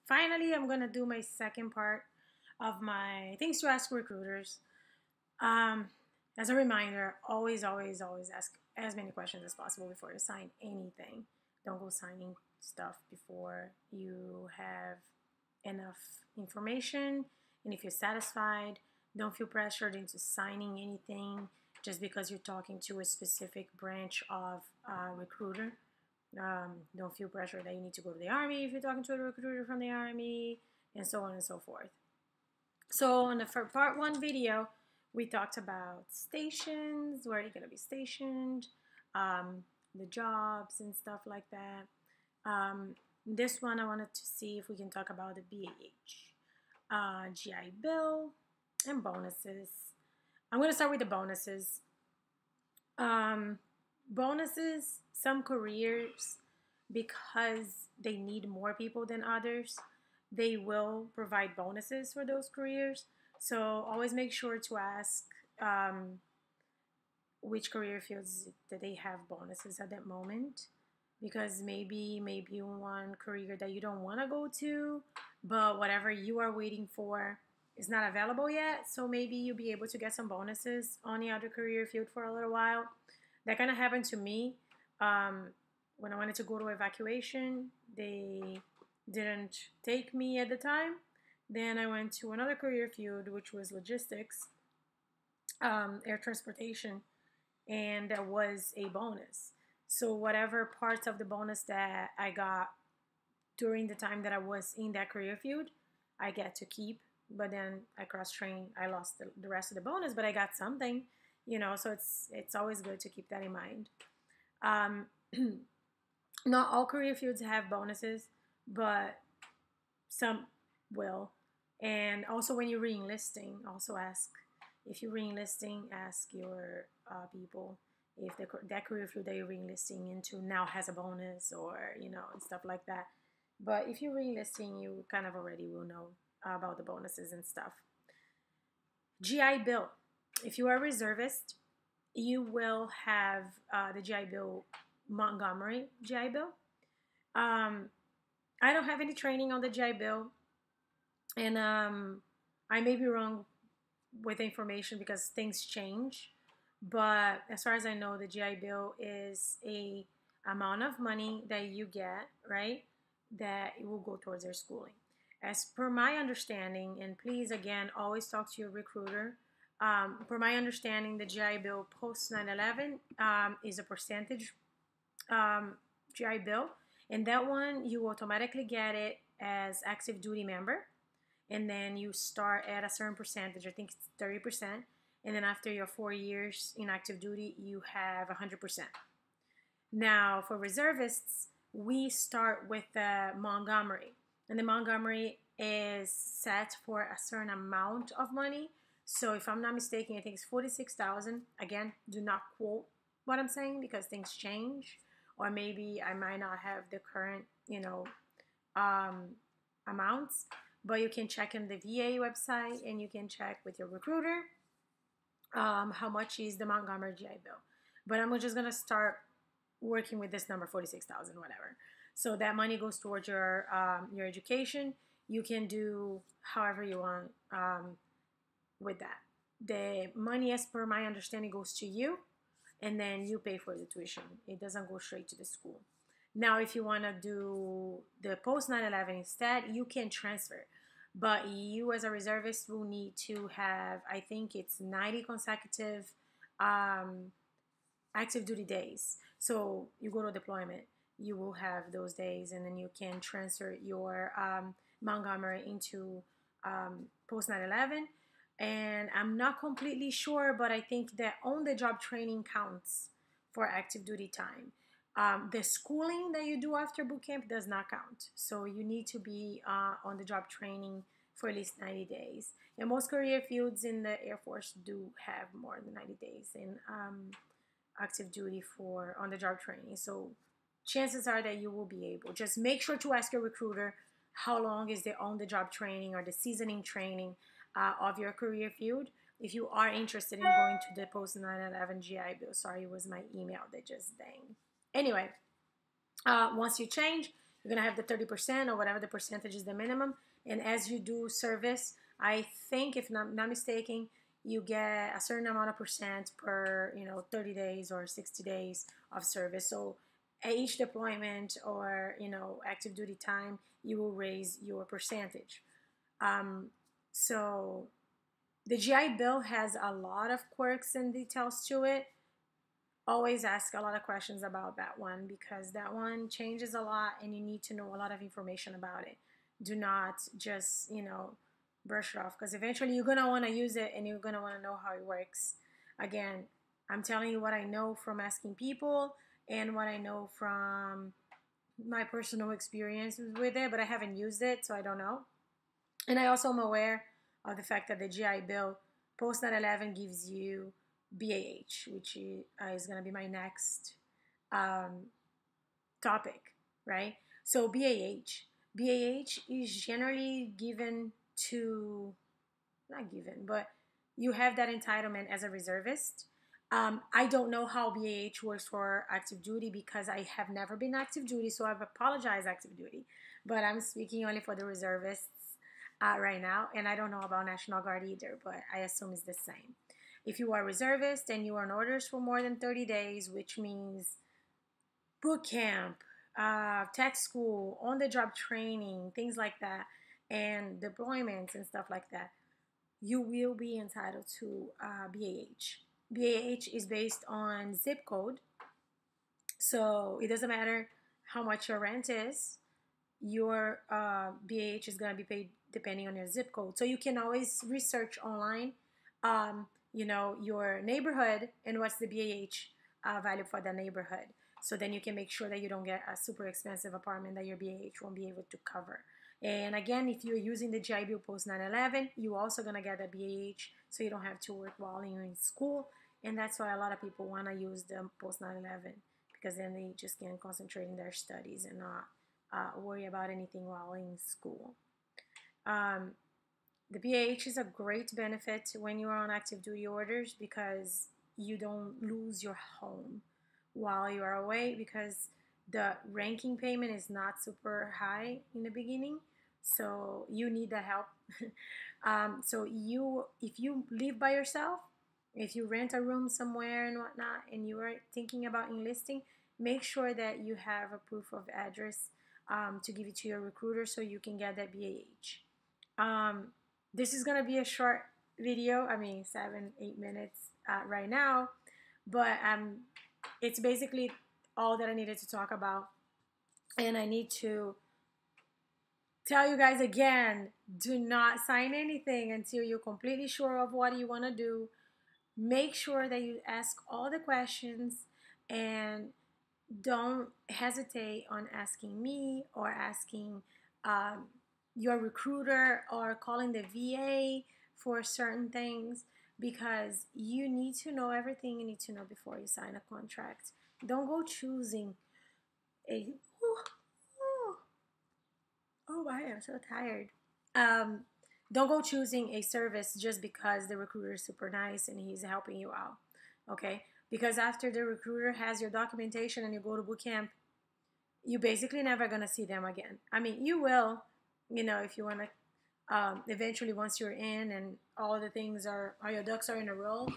finally, I'm gonna do my second part of my things to ask recruiters. Um, as a reminder, always ask as many questions as possible before you sign anything. Don't go signing stuff before you have enough information. And if you're satisfied, don't feel pressured into signing anything just because you're talking to a specific branch of recruiter. Don't feel pressure that you need to go to the army if you're talking to a recruiter from the army, and so on and so forth. So in the part one video, we talked about stations, where you're going to be stationed, the jobs and stuff like that. This one, I wanted to see if we can talk about the BAH, GI Bill, and bonuses. I'm going to start with the bonuses. Bonuses, some careers, because they need more people than others, they will provide bonuses for those careers. So always make sure to ask which career fields that they have bonuses at that moment, because maybe one career that you don't want to go to, but whatever you are waiting for is not available yet. So maybe you'll be able to get some bonuses on the other career field for a little while. That kind of happened to me when I wanted to go to evacuation. They didn't take me at the time. Then I went to another career field, which was logistics, air transportation, and there was a bonus. So whatever parts of the bonus that I got during the time that I was in that career field, I get to keep. But then I cross-trained, I lost the rest of the bonus, but I got something. So it's always good to keep that in mind. Not all career fields have bonuses, but some will. And also when you're re-enlisting, also ask, if you're re-enlisting, ask your people if that career field that you're re-enlisting into now has a bonus, or, and stuff like that. But if you're re-enlisting, you kind of already will know about the bonuses and stuff. GI Bill. If you are a reservist, you will have the GI Bill, Montgomery GI Bill. I don't have any training on the GI Bill, and I may be wrong with information because things change. But as far as I know, the GI Bill is a amount of money that you get, right, that it will go towards their schooling. As per my understanding, and please, again, always talk to your recruiter. Per my understanding, the GI Bill post 9/11 is a percentage GI Bill, and that one you automatically get it as active duty member, and then you start at a certain percentage. I think it's 30%, and then after your 4 years in active duty, you have 100%. Now, for reservists, we start with the Montgomery, and the Montgomery is set for a certain amount of money. So if I'm not mistaken, I think it's $46,000. Again, do not quote what I'm saying because things change, or maybe I might not have the current, amounts. But you can check in the VA website, and you can check with your recruiter how much is the Montgomery GI Bill. But I'm just gonna start working with this number, 46,000, whatever. So that money goes towards your education. You can do however you want with that. The money, as per my understanding, goes to you, and then you pay for the tuition. It doesn't go straight to the school. Now, if you want to do the post 9/11 instead, you can transfer. But you as a reservist will need to have, I think it's 90 consecutive active duty days. So you go to deployment, you will have those days, and then you can transfer your Montgomery into post 9/11. And I'm not completely sure, but I think that on-the-job training counts for active duty time. The schooling that you do after boot camp does not count. So you need to be on-the-job training for at least 90 days. And most career fields in the Air Force do have more than 90 days in active duty for on-the-job training. So chances are that you will be able. Just make sure to ask your recruiter how long is the on-the-job training or the seasoning training of your career field if you are interested in going to the post 9/11 GI Bill. Sorry, it was my email that just dang. Anyway, once you change, You're gonna have the 30% or whatever the percentage is the minimum. And as you do service, I think, if not mistaken, you get a certain amount of percent per 30 days or 60 days of service. So at each deployment or active duty time, you will raise your percentage. So the GI Bill has a lot of quirks and details to it. Always ask a lot of questions about that one, because that one changes a lot and you need to know a lot of information about it. Do not just brush it off, because eventually you're going to want to use it and you're going to want to know how it works. Again, I'm telling you what I know from asking people and what I know from my personal experiences with it, but I haven't used it, so I don't know. And I also am aware of the fact that the GI Bill post 9/11 gives you BAH, which is going to be my next topic, right? So BAH is generally given to, not given, but you have that entitlement as a reservist. I don't know how BAH works for active duty because I have never been active duty, so I've apologized active duty, but I'm speaking only for the reservists right now, and I don't know about National Guard either, but I assume it's the same. If you are reservist and you are on orders for more than 30 days, which means boot camp, tech school, on-the-job training, things like that, and deployments and stuff like that, you will be entitled to BAH. BAH is based on zip code, so it doesn't matter how much your rent is. Your BAH is going to be paid depending on your zip code. So you can always research online, your neighborhood and what's the BAH value for the neighborhood. So then you can make sure that you don't get a super expensive apartment that your BAH won't be able to cover. And again, if you're using the GI Bill post 9/11, you're also going to get a BAH, so you don't have to work while you're in school. And that's why a lot of people want to use the post 9/11, because then they just can concentrate in their studies and not worry about anything while in school. The BAH is a great benefit when you are on active duty orders, because you don't lose your home while you are away, because the ranking payment is not super high in the beginning, so you need the help. So if you live by yourself, if you rent a room somewhere and whatnot, and you are thinking about enlisting, make sure that you have a proof of address to give it to your recruiter so you can get that BAH. This is gonna be a short video. I mean, 7-8 minutes right now, but it's basically all that I needed to talk about. And I need to tell you guys again, do not sign anything until you're completely sure of what you want to do. Make sure that you ask all the questions, and don't hesitate on asking me or asking your recruiter or calling the VA for certain things, because you need to know everything you need to know before you sign a contract. Don't go choosing a oh my, I'm so tired. Don't go choosing a service just because the recruiter is super nice and he's helping you out. Okay? Because after the recruiter has your documentation and you go to boot camp, you're basically never gonna see them again. I mean, you will, if you wanna. Eventually, once you're in and all the things all your ducks are in a row,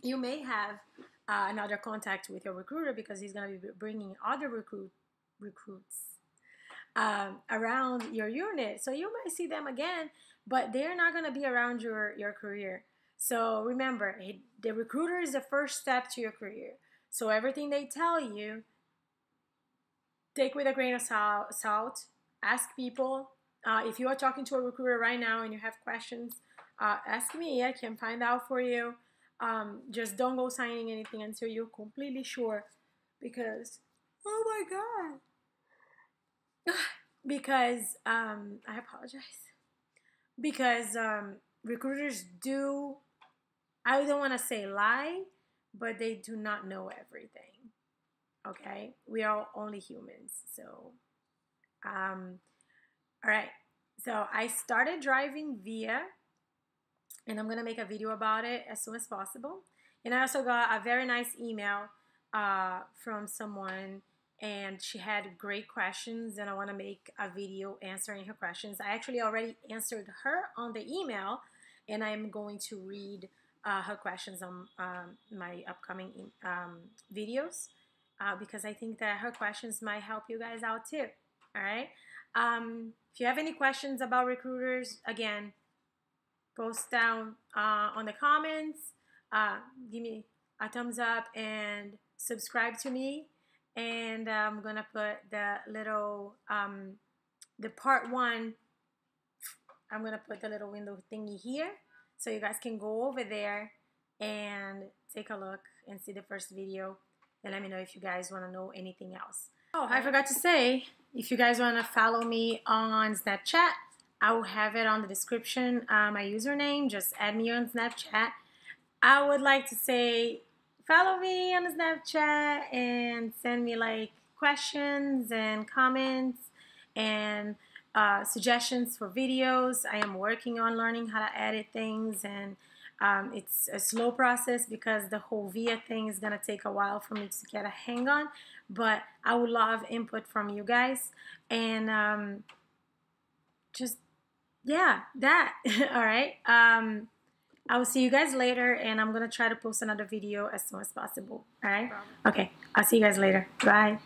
you may have another contact with your recruiter, because he's gonna be bringing other recruits around your unit. So you might see them again, but they're not gonna be around your career. So remember, the recruiter is the first step to your career. So everything they tell you, take with a grain of salt. Ask people. If you are talking to a recruiter right now and you have questions, ask me. I can find out for you. Just don't go signing anything until you're completely sure, because, oh my God. Because, I apologize. Because recruiters do, I don't want to say lie, but they do not know everything. Okay? We are only humans. So, all right, so I started driving Via, and I'm going to make a video about it as soon as possible. And I also got a very nice email from someone and she had great questions, and I want to make a video answering her questions. I actually already answered her on the email, and I'm going to read her questions on my upcoming videos because I think that her questions might help you guys out too. All right. If you have any questions about recruiters, again, post down on the comments. Give me a thumbs up and subscribe to me. And I'm gonna put the little the part 1. I'm gonna put the little window thingy here, so you guys can go over there and take a look and see the first video. And let me know if you guys want to know anything else. Oh, I forgot to say, if you guys want to follow me on Snapchat, I will have it on the description, my username. Just add me on Snapchat. I would like to say, follow me on the Snapchat and send me like questions and comments and suggestions for videos. I am working on learning how to edit things, and it's a slow process because the whole VIA thing is gonna take a while for me to get a hang on, but I would love input from you guys. And just, yeah, that. All right. I will see you guys later, and I'm gonna try to post another video as soon as possible. All right. Okay, I'll see you guys later. Bye.